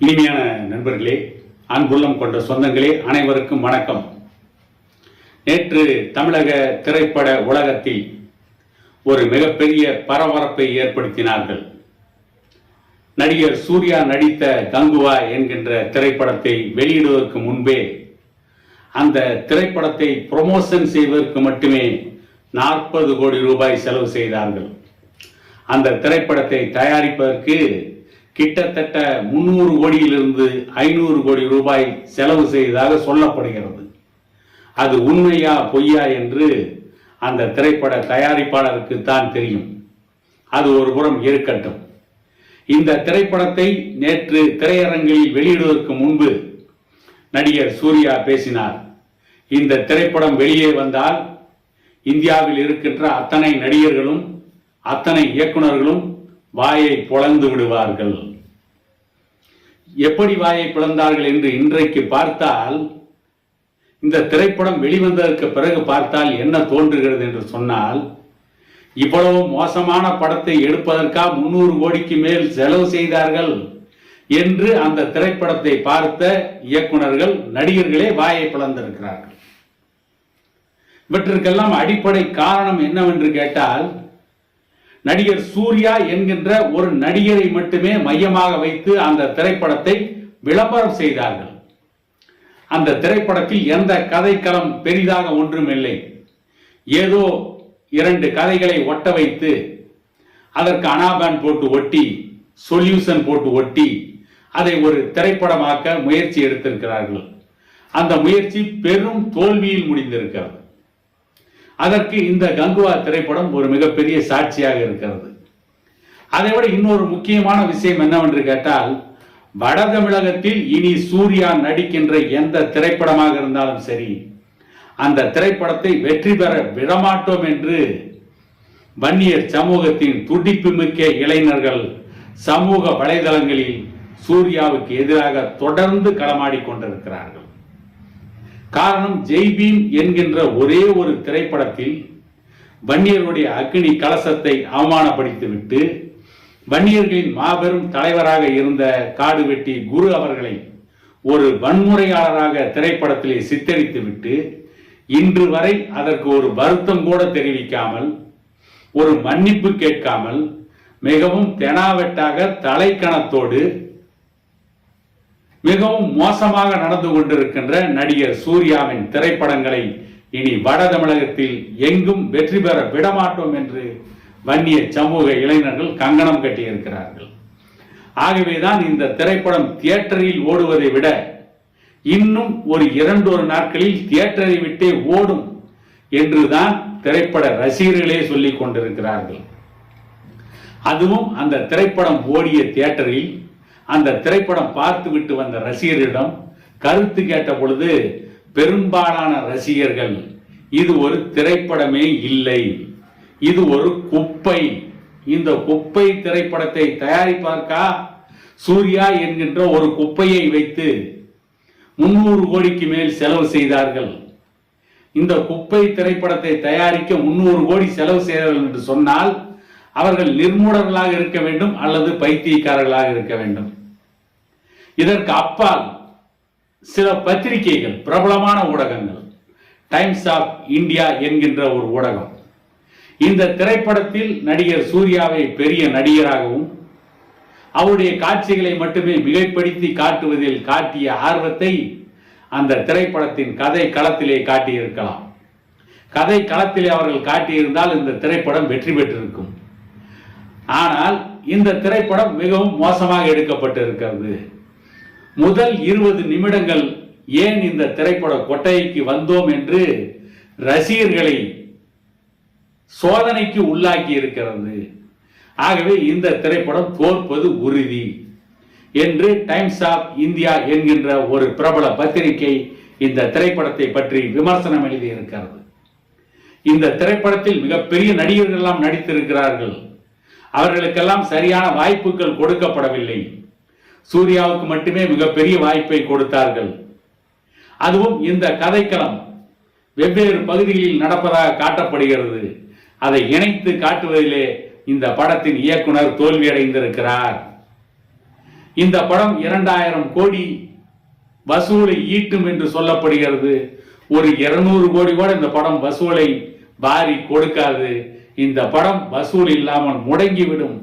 இனிமையான நண்பர்களே, அன்புள்ளம் கொண்ட சொந்தங்களே, அனைவருக்கும் வணக்கம். நேற்று தமிழக திரைப்பட உலகத்தில் ஒரு மிகப்பெரிய பரபரப்பை ஏற்படுத்தினார்கள். நடிகர் சூர்யா நடித்த கங்குவா என்கின்ற திரைப்படத்தை வெளியிடுவதற்கு முன்பே அந்த திரைப்படத்தை ப்ரொமோஷன் செய்வதற்கு மட்டுமே 40 கோடி ரூபாய் செலவு செய்தார்கள். அந்த திரைப்படத்தை தயாரிப்பதற்கு கிட்டத்தட்ட 300 கோடியிலிருந்து 500 கோடி ரூபாய் செலவு செய்ததாக சொல்லப்படுகிறது. அது உண்மையா பொய்யா என்று அந்த திரைப்பட தயாரிப்பாளருக்கு தான் தெரியும். அது ஒரு புறம் இருக்கட்டும். இந்த திரைப்படத்தை நேற்று திரையரங்கில் வெளியிடுவதற்கு முன்பு நடிகர் சூர்யா பேசினார். இந்த திரைப்படம் வெளியே வந்தால் இந்தியாவில் இருக்கின்ற அத்தனை நடிகர்களும் அத்தனை இயக்குநர்களும் வாயை பொளந்து விடுவார்கள். எப்படி வாயை பிளந்தார்கள் என்று இன்றைக்கு பார்த்தால், இந்த திரைப்படம் வெளிவந்ததற்கு பிறகு பார்த்தால் என்ன தோன்றுகிறது என்று சொன்னால், இவ்வளவு மோசமான படத்தை எடுப்பதற்காக 300 கோடிக்கு மேல் செலவு செய்தார்கள் என்று அந்த திரைப்படத்தை பார்த்த இயக்குநர்கள் நடிகர்களே வாயை பிளந்திருக்கிறார்கள். இவற்றிற்கெல்லாம் அடிப்படை காரணம் என்னவென்று கேட்டால், நடிகர் சூர்யா என்கின்ற ஒரு நடிகரை மட்டுமே மையமாக வைத்து அந்த திரைப்படத்தை விளம்பரம் செய்தார்கள். அந்த திரைப்படத்தில் எந்த கதைக்களம் பெரிதாக ஒன்றும் இல்லை. ஏதோ 2 கதைகளை ஒட்ட வைத்து அதற்கு அனாபான் போட்டு ஒட்டி, சொல்யூஷன் போட்டு ஒட்டி அதை ஒரு திரைப்படமாக்க முயற்சி எடுத்திருக்கிறார்கள். அந்த முயற்சி பெரும் தோல்வியில் முடிந்திருக்கிறது. அதற்கு இந்த கங்குவா திரைப்படம் ஒரு மிகப்பெரிய சாட்சியாக இருக்கிறது. அதைவிட இன்னொரு முக்கியமான விஷயம் என்னவென்று கேட்டால், வட தமிழகத்தில் இனி சூர்யா நடிக்கின்ற எந்த திரைப்படமாக இருந்தாலும் சரி, அந்த திரைப்படத்தை வெற்றி பெற விடமாட்டோம் என்று வன்னியர் சமூகத்தின் துடிப்பு மிக்க இளைஞர்கள் சமூக வலைதளங்களில் சூர்யாவுக்கு எதிராக தொடர்ந்து களமாடி கொண்டிருக்கிறார்கள். காரணம், ஜெய்பீம் என்கின்ற ஒரே ஒரு திரைப்படத்தில் வன்னியர்களுடைய அக்னி கலசத்தை அவமானப்படுத்திவிட்டு வன்னியர்களின் மாபெரும் தலைவராக இருந்த காடுவெட்டி குரு அவர்களை ஒரு வன்முறையாளராக திரைப்படத்திலே சித்தரித்துவிட்டு இன்று வரை அதற்கு ஒரு வருத்தம் கூட தெரிவிக்காமல், ஒரு மன்னிப்பு கேட்காமல், மிகவும் தெனாவெட்டாக தலைக்கணத்தோடு மிகவும் மோசமாக நடந்து கொண்டிருக்கின்ற நடிகர் சூர்யாவின் திரைப்படங்களை இனி வட தமிழகத்தில் எங்கும் வெற்றி பெற விடமாட்டோம் என்று வன்னிய சமூக இளைஞர்கள் கங்கணம் கட்டியிருக்கிறார்கள். ஆகவேதான் இந்த திரைப்படம் தியேட்டரில் ஓடுவதை விட இன்னும் ஒரு 2 நாட்களில் தியேட்டரை விட்டே ஓடும் என்றுதான் திரைப்பட ரசிகர்களே சொல்லிக் கொண்டிருக்கிறார்கள். அதுவும் அந்த திரைப்படம் ஓடிய தியேட்டரில் அந்த திரைப்படம் பார்த்து விட்டு வந்த ரசிகர்களிடம் கருத்து கேட்ட பொழுது பெரும்பாலான ரசிகர்கள், இது ஒரு திரைப்படமே இல்லை, இது ஒரு குப்பை, இந்த குப்பை திரைப்படத்தை தயாரிப்பதற்கா சூர்யா என்கின்ற ஒரு குப்பையை வைத்து 300 கோடிக்கு மேல் செலவு செய்தார்கள், இந்த குப்பை திரைப்படத்தை தயாரிக்க 300 கோடி செலவு செய்தார்கள் என்று சொன்னால் அவர்கள் நிர்மூடர்களாக இருக்க வேண்டும் அல்லது பைத்தியக்காரர்களாக இருக்க வேண்டும். இதற்கு அப்பால் சில பத்திரிகைகள், பிரபலமான ஊடகங்கள், டைம்ஸ் ஆஃப் இந்தியா என்கின்ற ஒரு ஊடகம் இந்த திரைப்படத்தில் நடிகர் சூர்யாவை பெரிய நடிகராகவும் அவருடைய காட்சிகளை மட்டுமே மிகைப்படுத்தி காட்டுவதில் காட்டிய ஆர்வத்தை அந்த திரைப்படத்தின் கதை களத்திலே காட்டியிருக்கலாம். கதை களத்திலே அவர்கள் காட்டியிருந்தால் இந்த திரைப்படம் வெற்றி பெற்றிருக்கும். ஆனால் இந்த திரைப்படம் மிகவும் மோசமாக எடுக்கப்பட்டிருக்கிறது. முதல் 20 நிமிடங்கள் ஏன் இந்த திரைப்பட கொட்டைக்கு வந்தோம் என்று ரசிகர்களை சோதனைக்கு உள்ளாக்கி இருக்கிறது. ஆகவே இந்த திரைப்படம் தோற்பது உறுதி என்று டைம்ஸ் ஆஃப் இந்தியா என்கின்ற ஒரு பிரபல பத்திரிகை இந்த திரைப்படத்தை பற்றி விமர்சனம் எழுதியிருக்கிறது. இந்த திரைப்படத்தில் மிகப்பெரிய நடிகர்கள் எல்லாம் நடித்திருக்கிறார்கள். அவர்களுக்கெல்லாம் சரியான வாய்ப்புகள் கொடுக்கப்படவில்லை. சூர்யாவுக்கு மட்டுமே மிகப்பெரிய வாய்ப்பை கொடுத்தார்கள். அதுவும் இந்த கதைக்களம் வெவ்வேறு பகுதிகளில் நடப்பதாக காட்டப்படுகிறது. அதை இணைத்து காட்டுவதிலே இந்த படத்தின் இயக்குனர் தோல்வியடைந்திருக்கிறார். இந்த படம் 2000 கோடி வசூலை ஈட்டும் என்று சொல்லப்படுகிறது. ஒரு 200 கோடி கூட இந்த படம் வசூலை வாரி கொடுக்காது. இந்த படம் வசூல் இல்லாமல் முடங்கிவிடும்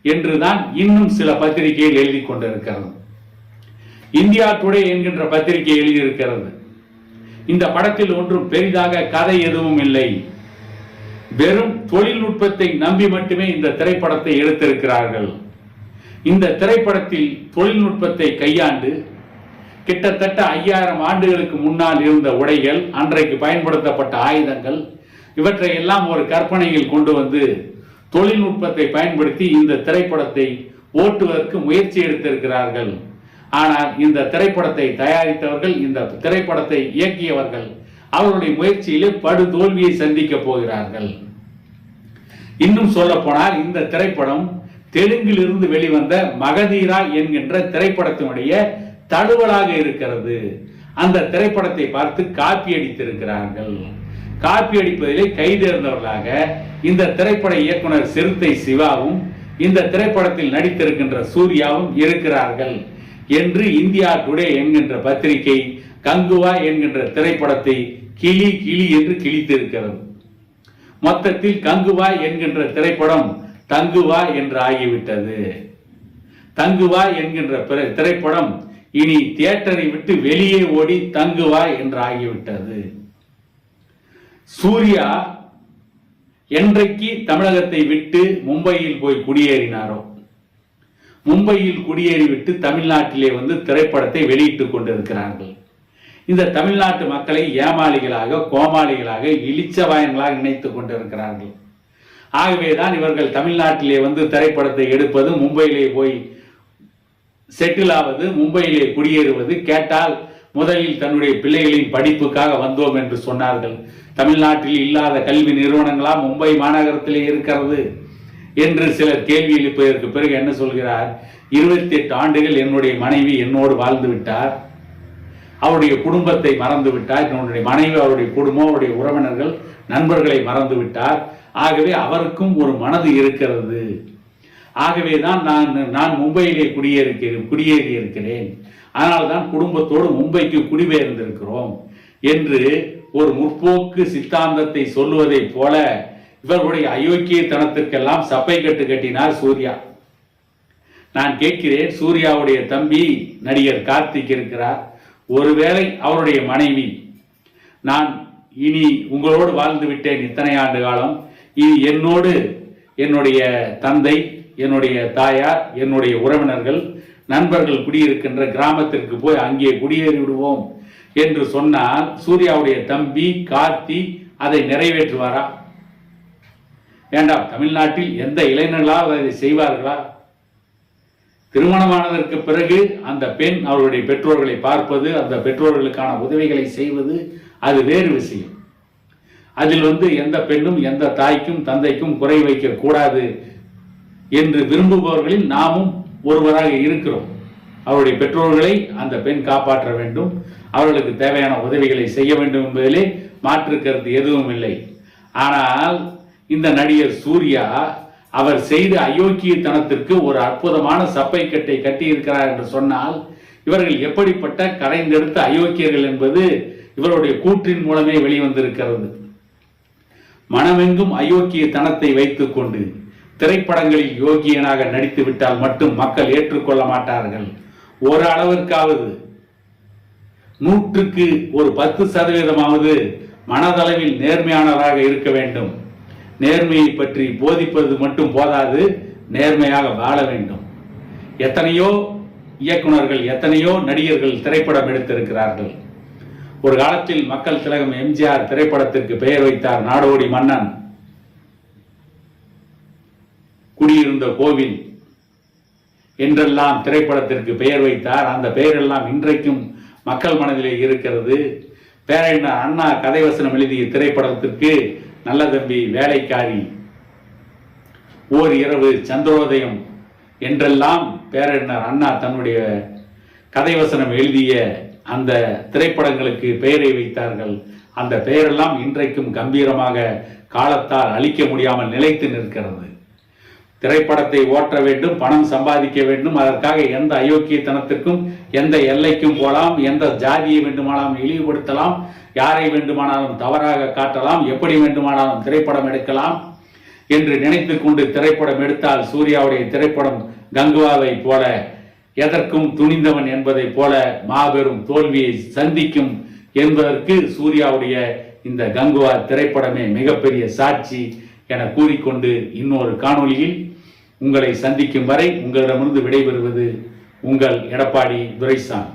என்றுதான் இன்னும் சில பத்திரிகைகள் எழுதி கொண்டிருக்கிறது. இந்தியா டுடே என்கின்ற பத்திரிகை எழுதியிருக்கிறது, இந்த படத்தில் ஒன்றும் பெரிதாக கதை எதுவும் இல்லை, வெறும் தொழில்நுட்பத்தை நம்பி மட்டுமே இந்த திரைப்படத்தை எடுத்திருக்கிறார்கள். இந்த திரைப்படத்தில் தொழில்நுட்பத்தை கையாண்டு கிட்டத்தட்ட 5000 ஆண்டுகளுக்கு முன்னால் இருந்த உடைகள், அன்றைக்கு பயன்படுத்தப்பட்ட ஆயுதங்கள், இவற்றை எல்லாம் ஒரு கற்பனையில் கொண்டு வந்து தொழில்நுட்பத்தை பயன்படுத்தி இந்த திரைப்படத்தை ஓட்டுவதற்கு முயற்சி எடுத்திருக்கிறார்கள். ஆனால் இந்த திரைப்படத்தை தயாரித்தவர்கள், இந்த திரைப்படத்தை இயக்கியவர்கள் அவருடைய முயற்சியிலே படு தோல்வியை சந்திக்க போகிறார்கள். இன்னும் சொல்ல போனால் இந்த திரைப்படம் தெலுங்கில் இருந்து வெளிவந்த மகதீரா என்கின்ற திரைப்படத்தினுடைய தழுவலாக இருக்கிறது. அந்த திரைப்படத்தை பார்த்து காப்பி அடித்திருக்கிறார்கள். காப்பி அடிப்பதிலே கைதேர்ந்தவர்களாக இந்த திரைப்பட இயக்குனர் சிறுத்தை சிவாவும் இந்த திரைப்படத்தில் நடித்திருக்கின்ற சூர்யாவும் இருக்கிறார்கள் என்று இந்தியா டுடே என்கின்ற பத்திரிகை கங்குவா என்கின்ற திரைப்படத்தை கிளி கிளி என்று கிழித்திருக்கிறது. மொத்தத்தில் கங்குவா என்கின்ற திரைப்படம் தங்குவா என்று ஆகிவிட்டது. தங்குவா என்கின்ற திரைப்படம் இனி தியேட்டரை விட்டு வெளியே ஓடி தங்குவா என்று ஆகிவிட்டது. சூர்யா என்றைக்கு தமிழகத்தை விட்டு மும்பையில் போய் குடியேறினாரோ, மும்பையில் குடியேறிவிட்டு தமிழ்நாட்டிலே வந்து திரைப்படத்தை வெளியிட்டுக் கொண்டிருக்கிறார்கள். இந்த தமிழ்நாட்டு மக்களை ஏமாளிகளாக, கோமாளிகளாக, இளிச்சவாயங்களாக நினைத்துக் கொண்டிருக்கிறார்கள். ஆகவேதான் இவர்கள் தமிழ்நாட்டிலே வந்து திரைப்படத்தை எடுப்பது, மும்பையிலே போய் செட்டில் ஆவது, மும்பையிலே குடியேறுவது. கேட்டால் முதலில் தன்னுடைய பிள்ளைகளின் படிப்புக்காக வந்தோம் என்று சொன்னார்கள். தமிழ்நாட்டில் இல்லாத கல்வி நிறுவனங்களா மும்பை மாநகரத்திலே இருக்கிறது என்று சிலர் கேள்வி எழுப்பதற்கு பிறகு என்ன சொல்கிறார், 28 ஆண்டுகள் என்னுடைய மனைவி என்னோடு வாழ்ந்து விட்டார், அவருடைய குடும்பத்தை மறந்து விட்டார், என்னுடைய மனைவி, அவருடைய குடும்பம், அவருடைய உறவினர்கள், நண்பர்களை மறந்து விட்டார். ஆகவே அவருக்கும் ஒரு மனது இருக்கிறது. ஆகவேதான் நான் மும்பையிலே குடியேறி இருக்கிறேன், அதனால்தான் குடும்பத்தோடு மும்பைக்கு குடிபெயர்ந்திருக்கிறோம் என்று ஒரு முற்போக்கு சித்தாந்தத்தை சொல்லுவதை போல இவர்களுடைய அயோக்கியத்தனத்திற்கெல்லாம் சப்பை கட்டு கட்டினார் சூர்யா. நான் கேட்கிறேன், சூர்யாவுடைய தம்பி நடிகர் கார்த்திக் இருக்கிறார், ஒருவேளை அவருடைய மனைவி, நான் இனி உங்களோடு வாழ்ந்து விட்டேன் இத்தனை ஆண்டு காலம், இனி என்னோடு என்னுடைய தந்தை, என்னுடைய தாயார், என்னுடைய உறவினர்கள், நண்பர்கள் குடியிருக்கின்ற கிராமத்திற்கு போய் அங்கே குடியேறி விடுவோம் என்று சொன்னால் சூர்யாவுடைய தம்பி கார்த்தி அதை நிறைவேற்றுவாரா? வேண்டாம். தமிழ்நாட்டில் எந்த இளைஞர்களால் அதை செய்வார்களா? திருமணமானதற்கு பிறகு அந்த பெண் அவருடைய பெற்றோர்களை பார்ப்பது, அந்த பெற்றோர்களுக்கான உதவிகளை செய்வது, அது வேறு விஷயம். அதில் எந்த பெண்ணும் எந்த தாய்க்கும் தந்தைக்கும் குறை வைக்க கூடாது என்று விரும்புபவர்களில் நாமும் ஒருவராக இருக்கிறோம். அவருடைய பெற்றோர்களை அந்த பெண் காப்பாற்ற வேண்டும், அவர்களுக்கு தேவையான உதவிகளை செய்ய வேண்டும் என்பதிலே மாற்று கருத்து எதுவும் இல்லை. ஆனால் இந்த நடிகர் சூர்யா அவர் செய்த அயோக்கியத்தனத்திற்கு ஒரு அற்புதமான சப்பை கட்டை கட்டியிருக்கிறார் என்று சொன்னால் இவர்கள் எப்படிப்பட்ட கரைந்தெடுத்த அயோக்கியர்கள் என்பது இவருடைய கூற்றின் மூலமே வெளிவந்திருக்கிறது. மனமெங்கும் அயோக்கியத்தனத்தை வைத்துக் கொண்டு திரைப்படங்களில் யோகியனாக நடித்து விட்டால் மட்டும் மக்கள் ஏற்றுக்கொள்ள மாட்டார்கள். ஒரு அளவிற்காவது 100க்கு ஒரு 10% மனதளவில் நேர்மையானவராக இருக்க வேண்டும். நேர்மையை பற்றி போதிப்பது மட்டும் போதாது, நேர்மையாக வாழ வேண்டும். எத்தனையோ இயக்குனர்கள், எத்தனையோ நடிகர்கள் திரைப்படம் எடுத்திருக்கிறார்கள். ஒரு காலத்தில் மக்கள் திலகம் எம்ஜிஆர் திரைப்படத்திற்கு பெயர் வைத்தார் நாடோடி மன்னன், குடியிருந்த கோவில் என்றெல்லாம் திரைப்படத்திற்கு பெயர் வைத்தார். அந்த பெயரெல்லாம் இன்றைக்கும் மக்கள் மனதிலே இருக்கிறது. பேரறிஞர் அண்ணா கதைவசனம் எழுதிய திரைப்படத்திற்கு நல்ல தம்பி, வேலைக்காரி, ஓர் இரவு, சந்திரோதயம் என்றெல்லாம் பேரறிஞர் அண்ணா தன்னுடைய கதைவசனம் எழுதிய அந்த திரைப்படங்களுக்கு பெயரை வைத்தார்கள். அந்த பெயரெல்லாம் இன்றைக்கும் கம்பீரமாக காலத்தால் அழிக்க முடியாமல் நிலைத்து நிற்கிறது. திரைப்படத்தை ஓட்ட வேண்டும், பணம் சம்பாதிக்க வேண்டும். அதற்காக எந்த அயோக்கியத்தனத்திற்கும் எந்த எல்லைக்கும் போகலாம், எந்த ஜாதியை வேண்டுமானாலும் இழிவுபடுத்தலாம், யாரை வேண்டுமானாலும் தவறாக காட்டலாம், எப்படி வேண்டுமானாலும் திரைப்படம் எடுக்கலாம் என்று நினைத்து கொண்டு திரைப்படம் எடுத்தால் சூர்யாவுடைய திரைப்படம் கங்குவாவை போல எதற்கும் துணிந்தவன் என்பதை போல மாபெரும் தோல்வியை சந்திக்கும் என்பதற்கு சூர்யாவுடைய இந்த கங்குவா திரைப்படமே மிகப்பெரிய சாட்சி என கூறிக்கொண்டு இன்னொரு காணொளியில் உங்களை சந்திக்கும் வரை உங்களிடமிருந்து விடைபெறுவது உங்கள் எடப்பாடி துரைசாமி.